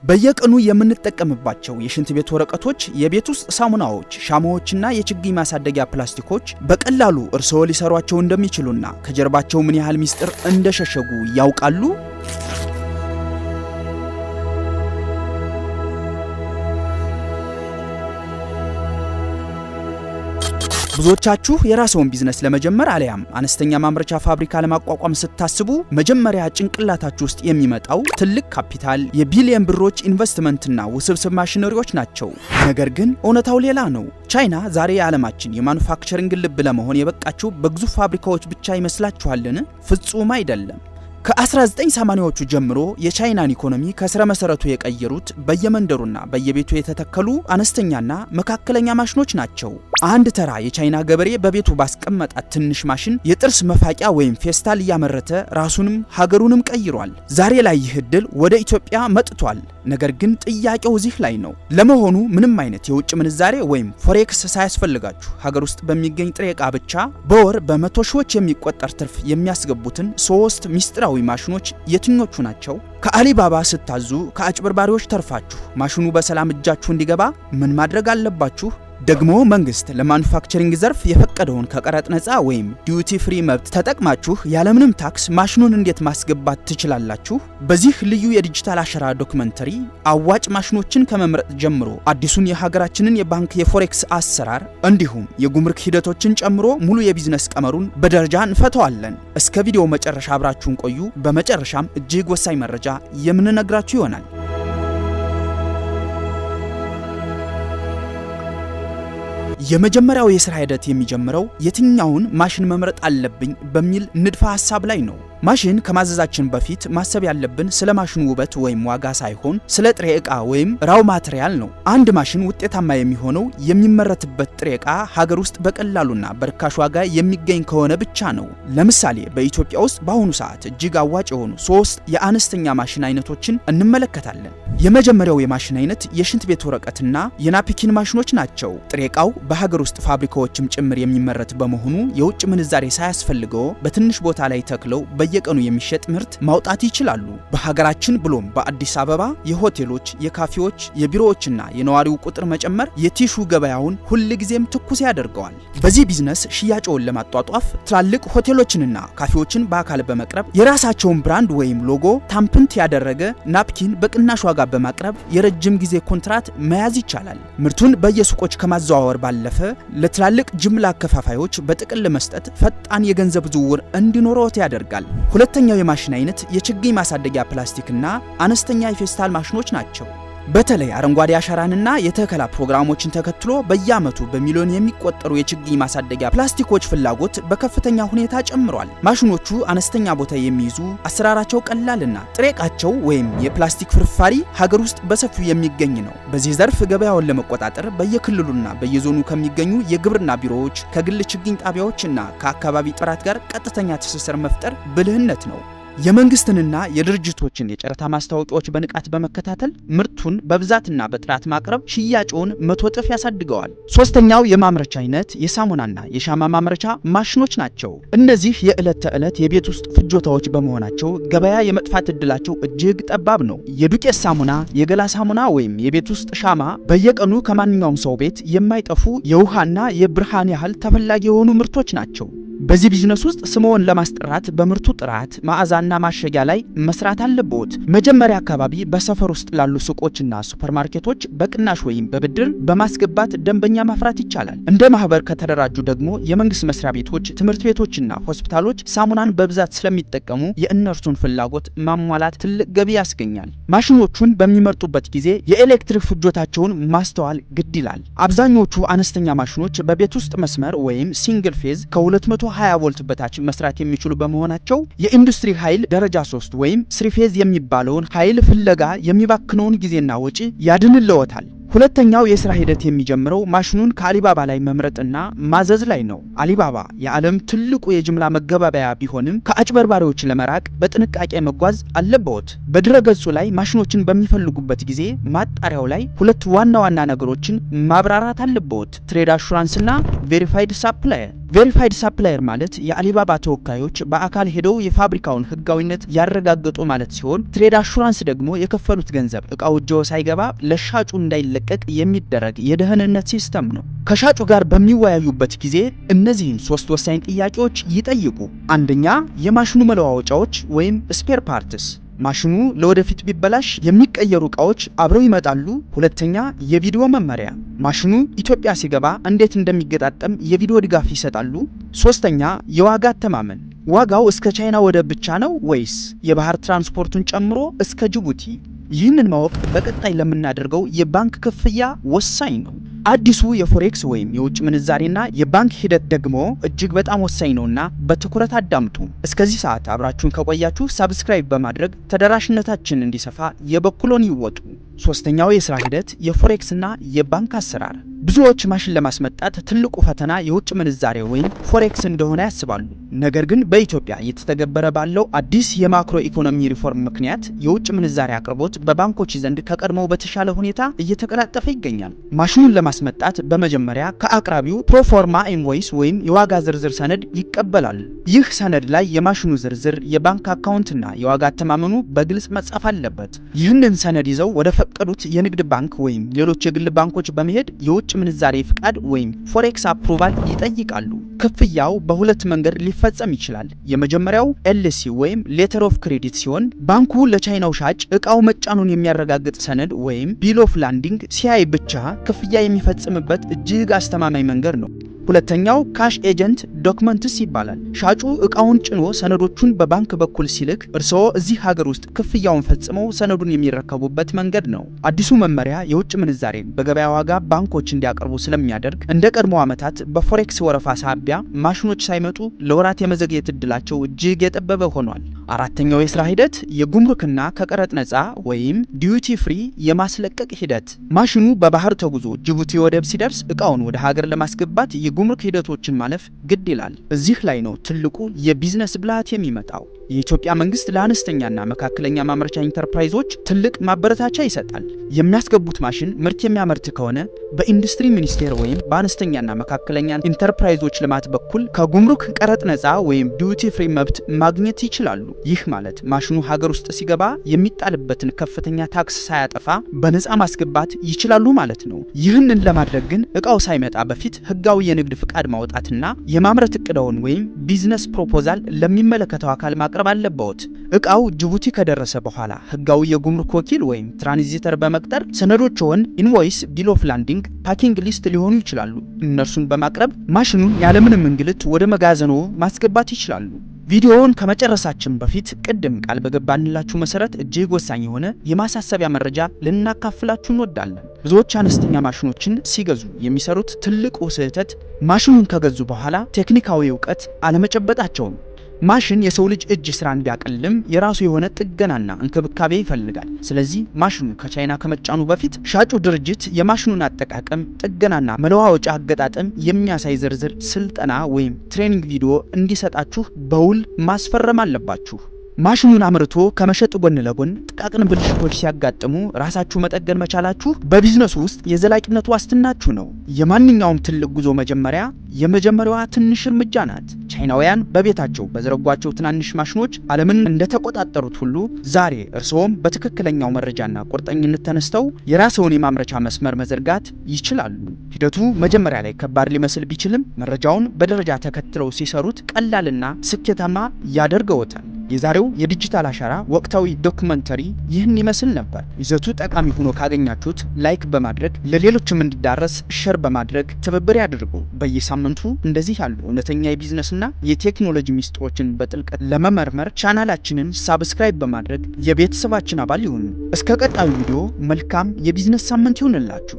በየቀኑ የምንጠቀምባቸው የሽንት ቤት ወረቀቶች፣ የቤት ውስጥ ሳሙናዎች፣ ሻማዎችና የችግኝ ማሳደጊያ ፕላስቲኮች በቀላሉ እርስዎ ሊሰሯቸው እንደሚችሉና ከጀርባቸው ምን ያህል ሚስጥር እንደሸሸጉ ያውቃሉ? ብዙዎቻችሁ የራስዎን ቢዝነስ ለመጀመር አለያም አነስተኛ ማምረቻ ፋብሪካ ለማቋቋም ስታስቡ መጀመሪያ ጭንቅላታችሁ ውስጥ የሚመጣው ትልቅ ካፒታል፣ የቢሊየን ብሮች ኢንቨስትመንትና ውስብስብ ማሽነሪዎች ናቸው። ነገር ግን እውነታው ሌላ ነው። ቻይና ዛሬ የዓለማችን የማኑፋክቸሪንግ ልብ ለመሆን የበቃችው በግዙፍ ፋብሪካዎች ብቻ ይመስላችኋልን? ፍጹም አይደለም። ከ1980ዎቹ ጀምሮ የቻይናን ኢኮኖሚ ከስረ መሰረቱ የቀየሩት በየመንደሩና በየቤቱ የተተከሉ አነስተኛና መካከለኛ ማሽኖች ናቸው። አንድ ተራ የቻይና ገበሬ በቤቱ ባስቀመጣት ትንሽ ማሽን የጥርስ መፋቂያ ወይም ፌስታል እያመረተ ራሱንም ሀገሩንም ቀይሯል። ዛሬ ላይ ይህ ዕድል ወደ ኢትዮጵያ መጥቷል። ነገር ግን ጥያቄው እዚህ ላይ ነው። ለመሆኑ ምንም አይነት የውጭ ምንዛሬ ወይም ፎሬክስ ሳያስፈልጋችሁ ሀገር ውስጥ በሚገኝ ጥሬ ዕቃ ብቻ በወር በመቶ ሺዎች የሚቆጠር ትርፍ የሚያስገቡትን 3 ሚስጥራዊ ማሽኖች የትኞቹ ናቸው? ከአሊባባ ስታዙ ከአጭበርባሪዎች ተርፋችሁ ማሽኑ በሰላም እጃችሁ እንዲገባ ምን ማድረግ አለባችሁ? ደግሞ መንግስት ለማኑፋክቸሪንግ ዘርፍ የፈቀደውን ከቀረጥ ነፃ ወይም ዲዩቲ ፍሪ መብት ተጠቅማችሁ ያለምንም ታክስ ማሽኑን እንዴት ማስገባት ትችላላችሁ? በዚህ ልዩ የዲጂታል አሻራ ዶክመንተሪ አዋጭ ማሽኖችን ከመምረጥ ጀምሮ አዲሱን የሀገራችንን የባንክ የፎሬክስ አሰራር እንዲሁም የጉምሩክ ሂደቶችን ጨምሮ ሙሉ የቢዝነስ ቀመሩን በደረጃ እንፈተዋለን። እስከ ቪዲዮ መጨረሻ አብራችሁን ቆዩ። በመጨረሻም እጅግ ወሳኝ መረጃ የምንነግራችሁ ይሆናል። የመጀመሪያው የሥራ ሂደት የሚጀምረው የትኛውን ማሽን መምረጥ አለብኝ በሚል ንድፈ ሐሳብ ላይ ነው። ማሽን ከማዘዛችን በፊት ማሰብ ያለብን ስለ ማሽኑ ውበት ወይም ዋጋ ሳይሆን ስለ ጥሬ ዕቃ ወይም ራው ማቴሪያል ነው። አንድ ማሽን ውጤታማ የሚሆነው የሚመረትበት ጥሬ ዕቃ ሀገር ውስጥ በቀላሉና በርካሽ ዋጋ የሚገኝ ከሆነ ብቻ ነው። ለምሳሌ በኢትዮጵያ ውስጥ በአሁኑ ሰዓት እጅግ አዋጭ የሆኑ 3 የአነስተኛ ማሽን አይነቶችን እንመለከታለን። የመጀመሪያው የማሽን አይነት የሽንት ቤት ወረቀትና የናፕኪን ማሽኖች ናቸው። ጥሬ ዕቃው በሀገር ውስጥ ፋብሪካዎችም ጭምር የሚመረት በመሆኑ የውጭ ምንዛሬ ሳያስፈልገው በትንሽ ቦታ ላይ ተክለው በየቀኑ የሚሸጥ ምርት ማውጣት ይችላሉ። በሀገራችን ብሎም በአዲስ አበባ የሆቴሎች፣ የካፌዎች፣ የቢሮዎችና የነዋሪው ቁጥር መጨመር የቲሹ ገበያውን ሁልጊዜም ትኩስ ያደርገዋል። በዚህ ቢዝነስ ሽያጭውን ለማጧጧፍ ትላልቅ ሆቴሎችንና ካፌዎችን በአካል በመቅረብ የራሳቸውን ብራንድ ወይም ሎጎ ታምፕንት ያደረገ ናፕኪን በቅናሽ ዋጋ በማቅረብ የረጅም ጊዜ ኮንትራት መያዝ ይቻላል። ምርቱን በየሱቆች ከማዘዋወር ባለፈ ለትላልቅ ጅምላ አከፋፋዮች በጥቅል መስጠት ፈጣን የገንዘብ ዝውውር እንዲኖረዎት ያደርጋል። ሁለተኛው የማሽን አይነት የችግኝ ማሳደጊያ ፕላስቲክና አነስተኛ የፌስታል ማሽኖች ናቸው። በተለይ አረንጓዴ አሻራንና የተከላ ፕሮግራሞችን ተከትሎ በየዓመቱ በሚሊዮን የሚቆጠሩ የችግኝ ማሳደጊያ ፕላስቲኮች ፍላጎት በከፍተኛ ሁኔታ ጨምሯል። ማሽኖቹ አነስተኛ ቦታ የሚይዙ፣ አሰራራቸው ቀላልና ጥሬ ዕቃቸው ወይም የፕላስቲክ ፍርፋሪ ሀገር ውስጥ በሰፊው የሚገኝ ነው። በዚህ ዘርፍ ገበያውን ለመቆጣጠር በየክልሉና በየዞኑ ከሚገኙ የግብርና ቢሮዎች፣ ከግል ችግኝ ጣቢያዎችና ከአካባቢ ጥራት ጋር ቀጥተኛ ትስስር መፍጠር ብልህነት ነው። የመንግስትንና የድርጅቶችን የጨረታ ማስታወቂያዎች በንቃት በመከታተል ምርቱን በብዛትና በጥራት ማቅረብ ሽያጭውን 100 እጥፍ ያሳድገዋል። ሶስተኛው የማምረቻ አይነት የሳሙናና የሻማ ማምረቻ ማሽኖች ናቸው። እነዚህ የዕለት ተዕለት የቤት ውስጥ ፍጆታዎች በመሆናቸው ገበያ የመጥፋት እድላቸው እጅግ ጠባብ ነው። የዱቄት ሳሙና፣ የገላ ሳሙና ወይም የቤት ውስጥ ሻማ በየቀኑ ከማንኛውም ሰው ቤት የማይጠፉ የውሃና የብርሃን ያህል ተፈላጊ የሆኑ ምርቶች ናቸው። በዚህ ቢዝነስ ውስጥ ስምዎን ለማስጠራት በምርቱ ጥራት፣ መዓዛና ማሸጊያ ላይ መስራት አለብዎት። መጀመሪያ አካባቢ በሰፈር ውስጥ ላሉ ሱቆችና ሱፐርማርኬቶች በቅናሽ ወይም በብድር በማስገባት ደንበኛ ማፍራት ይቻላል። እንደ ማህበር ከተደራጁ ደግሞ የመንግስት መስሪያ ቤቶች፣ ትምህርት ቤቶችና ሆስፒታሎች ሳሙናን በብዛት ስለሚጠቀሙ የእነርሱን ፍላጎት ማሟላት ትልቅ ገቢ ያስገኛል። ማሽኖቹን በሚመርጡበት ጊዜ የኤሌክትሪክ ፍጆታቸውን ማስተዋል ግድ ይላል። አብዛኞቹ አነስተኛ ማሽኖች በቤት ውስጥ መስመር ወይም ሲንግል ፌዝ ከ220 ቮልት በታች መስራት የሚችሉ በመሆናቸው የኢንዱስትሪ ኃይል ደረጃ 3 ወይም ስሪፌዝ የሚባለውን ኃይል ፍለጋ የሚባክነውን ጊዜና ወጪ ያድንልዎታል። ሁለተኛው የሥራ ሂደት የሚጀምረው ማሽኑን ከአሊባባ ላይ መምረጥና ማዘዝ ላይ ነው። አሊባባ የዓለም ትልቁ የጅምላ መገበያያ ቢሆንም ከአጭበርባሪዎች ለመራቅ በጥንቃቄ መጓዝ አለብዎት። በድረገጹ ላይ ማሽኖችን በሚፈልጉበት ጊዜ ማጣሪያው ላይ 2 ዋና ዋና ነገሮችን ማብራራት አለብዎት። ትሬድ አሹራንስና ቬሪፋይድ ሳፕላየር። ቬሪፋይድ ሳፕላየር ማለት የአሊባባ ተወካዮች በአካል ሄደው የፋብሪካውን ህጋዊነት ያረጋግጡ ማለት ሲሆን ትሬድ አሹራንስ ደግሞ የከፈሉት ገንዘብ እቃው እጅዎ ሳይገባ ለሻጩ እንዳይለቀቅ የሚደረግ የደህንነት ሲስተም ነው። ከሻጩ ጋር በሚወያዩበት ጊዜ እነዚህን 3 ወሳኝ ጥያቄዎች ይጠይቁ። አንደኛ፣ የማሽኑ መለዋወጫዎች ወይም ስፔር ፓርትስ፣ ማሽኑ ለወደፊት ቢበላሽ የሚቀየሩ እቃዎች አብረው ይመጣሉ። ሁለተኛ፣ የቪዲዮ መመሪያ፣ ማሽኑ ኢትዮጵያ ሲገባ እንዴት እንደሚገጣጠም የቪዲዮ ድጋፍ ይሰጣሉ። ሶስተኛ፣ የዋጋ አተማመን፣ ዋጋው እስከ ቻይና ወደብ ብቻ ነው ወይስ የባህር ትራንስፖርቱን ጨምሮ እስከ ጅቡቲ? ይህንን ማወቅ በቀጣይ ለምናደርገው የባንክ ክፍያ ወሳኝ ነው። አዲሱ የፎሬክስ ወይም የውጭ ምንዛሬና የባንክ ሂደት ደግሞ እጅግ በጣም ወሳኝ ነውና በትኩረት አዳምጡ። እስከዚህ ሰዓት አብራችሁን ከቆያችሁ ሰብስክራይብ በማድረግ ተደራሽነታችን እንዲሰፋ የበኩሎን ይወጡ። ሶስተኛው የስራ ሂደት የፎሬክስና የባንክ አሰራር። ብዙዎች ማሽን ለማስመጣት ትልቁ ፈተና የውጭ ምንዛሬ ወይም ፎሬክስ እንደሆነ ያስባሉ። ነገር ግን በኢትዮጵያ እየተተገበረ ባለው አዲስ የማክሮ ኢኮኖሚ ሪፎርም ምክንያት የውጭ ምንዛሬ አቅርቦት በባንኮች ዘንድ ከቀድሞው በተሻለ ሁኔታ እየተቀላጠፈ ይገኛል። ማሽኑን ለማስመጣት በመጀመሪያ ከአቅራቢው ፕሮፎርማ ኢንቮይስ ወይም የዋጋ ዝርዝር ሰነድ ይቀበላል። ይህ ሰነድ ላይ የማሽኑ ዝርዝር፣ የባንክ አካውንትና የዋጋ አተማመኑ በግልጽ መጻፍ አለበት። ይህንን ሰነድ ይዘው ወደ ፈቀዱት የንግድ ባንክ ወይም ሌሎች የግል ባንኮች በመሄድ የውጭ ምንዛሬ ፍቃድ ወይም ፎሬክስ አፕሩቫል ይጠይቃሉ። ክፍያው በሁለት መንገድ ሊፈጸም ይችላል። የመጀመሪያው ኤልሲ ወይም ሌተር ኦፍ ክሬዲት ሲሆን ባንኩ ለቻይናው ሻጭ እቃው መጫኑን የሚያረጋግጥ ሰነድ ወይም ቢል ኦፍ ላንዲንግ ሲያይ ብቻ ክፍያ የሚፈጽምበት እጅግ አስተማማኝ መንገድ ነው። ሁለተኛው ካሽ ኤጀንት ዶክመንትስ ይባላል። ሻጩ እቃውን ጭኖ ሰነዶቹን በባንክ በኩል ሲልክ እርስዎ እዚህ ሀገር ውስጥ ክፍያውን ፈጽመው ሰነዱን የሚረከቡበት መንገድ ነው። አዲሱ መመሪያ የውጭ ምንዛሬን በገበያ ዋጋ ባንኮች እንዲያቀርቡ ስለሚያደርግ እንደ ቀድሞ ዓመታት በፎሬክስ ወረፋ ሳቢያ ማሽኖች ሳይመጡ ለወራት የመዘግየት እድላቸው እጅግ የጠበበ ሆኗል። አራተኛው የስራ ሂደት የጉምሩክና ከቀረጥ ነፃ ወይም ዲዩቲ ፍሪ የማስለቀቅ ሂደት። ማሽኑ በባህር ተጉዞ ጅቡቲ ወደብ ሲደርስ እቃውን ወደ ሀገር ለማስገባት የጉምሩክ ሂደቶችን ማለፍ ግድ ይላል። እዚህ ላይ ነው ትልቁ የቢዝነስ ብልሃት የሚመጣው። የኢትዮጵያ መንግስት ለአነስተኛና መካከለኛ ማምረቻ ኢንተርፕራይዞች ትልቅ ማበረታቻ ይሰጣል። የሚያስገቡት ማሽን ምርት የሚያመርት ከሆነ በኢንዱስትሪ ሚኒስቴር ወይም በአነስተኛና መካከለኛ ኢንተርፕራይዞች ልማት በኩል ከጉምሩክ ቀረጥ ነፃ ወይም ዲዩቲ ፍሪ መብት ማግኘት ይችላሉ። ይህ ማለት ማሽኑ ሀገር ውስጥ ሲገባ የሚጣልበትን ከፍተኛ ታክስ ሳያጠፋ በነፃ ማስገባት ይችላሉ ማለት ነው። ይህንን ለማድረግ ግን እቃው ሳይመጣ በፊት ህጋዊ የንግድ ፍቃድ ማውጣትና የማምረት እቅደውን ወይም ቢዝነስ ፕሮፖዛል ለሚመለከተው አካል ማቅረብ አለበት። እቃው ጅቡቲ ከደረሰ በኋላ ህጋዊ የጉምሩክ ወኪል ወይም ትራንዚተር በመቅጠር ሰነዶችን ኢንቮይስ፣ ቢል ኦፍ ላንዲንግ፣ ፓኪንግ ሊስት ሊሆኑ ይችላሉ። እነርሱን በማቅረብ ማሽኑን ያለምንም እንግልት ወደ መጋዘኖ ማስገባት ይችላሉ። ቪዲዮውን ከመጨረሳችን በፊት ቅድም ቃል በገባንላችሁ መሰረት እጅግ ወሳኝ የሆነ የማሳሰቢያ መረጃ ልናካፍላችሁ እንወዳለን። ብዙዎች አነስተኛ ማሽኖችን ሲገዙ የሚሰሩት ትልቁ ስህተት ማሽኑን ከገዙ በኋላ ቴክኒካዊ እውቀት አለመጨበጣቸው ነው። ማሽን የሰው ልጅ እጅ ስራ እንዲያቀልም የራሱ የሆነ ጥገናና እንክብካቤ ይፈልጋል። ስለዚህ ማሽኑ ከቻይና ከመጫኑ በፊት ሻጩ ድርጅት የማሽኑን አጠቃቀም፣ ጥገናና መለዋወጫ አገጣጠም የሚያሳይ ዝርዝር ስልጠና ወይም ትሬኒንግ ቪዲዮ እንዲሰጣችሁ በውል ማስፈረም አለባችሁ። ማሽኑን አምርቶ ከመሸጥ ጎን ለጎን ጥቃቅን ብልሽቶች ሲያጋጥሙ ራሳችሁ መጠገን መቻላችሁ በቢዝነሱ ውስጥ የዘላቂነት ዋስትናችሁ ነው። የማንኛውም ትልቅ ጉዞ መጀመሪያ የመጀመሪያዋ ትንሽ እርምጃ ናት። ቻይናውያን በቤታቸው በዘረጓቸው ትናንሽ ማሽኖች ዓለምን እንደተቆጣጠሩት ሁሉ ዛሬ እርስዎም በትክክለኛው መረጃና ቁርጠኝነት ተነስተው የራስዎን የማምረቻ መስመር መዘርጋት ይችላሉ። ሂደቱ መጀመሪያ ላይ ከባድ ሊመስል ቢችልም መረጃውን በደረጃ ተከትለው ሲሰሩት ቀላልና ስኬታማ ያደርገዎታል። የዛሬው የዲጂታል አሻራ ወቅታዊ ዶክመንተሪ ይህን ይመስል ነበር። ይዘቱ ጠቃሚ ሆኖ ካገኛችሁት ላይክ በማድረግ ለሌሎችም እንዲዳረስ ሼር በማድረግ ትብብር ያድርጉ። በየሳምንቱ እንደዚህ ያሉ እውነተኛ የቢዝነስና የቴክኖሎጂ ሚስጥሮችን በጥልቀት ለመመርመር ቻናላችንን ሳብስክራይብ በማድረግ የቤተሰባችን አባል ይሁኑ። እስከ ቀጣዩ ቪዲዮ መልካም የቢዝነስ ሳምንት ይሁንላችሁ።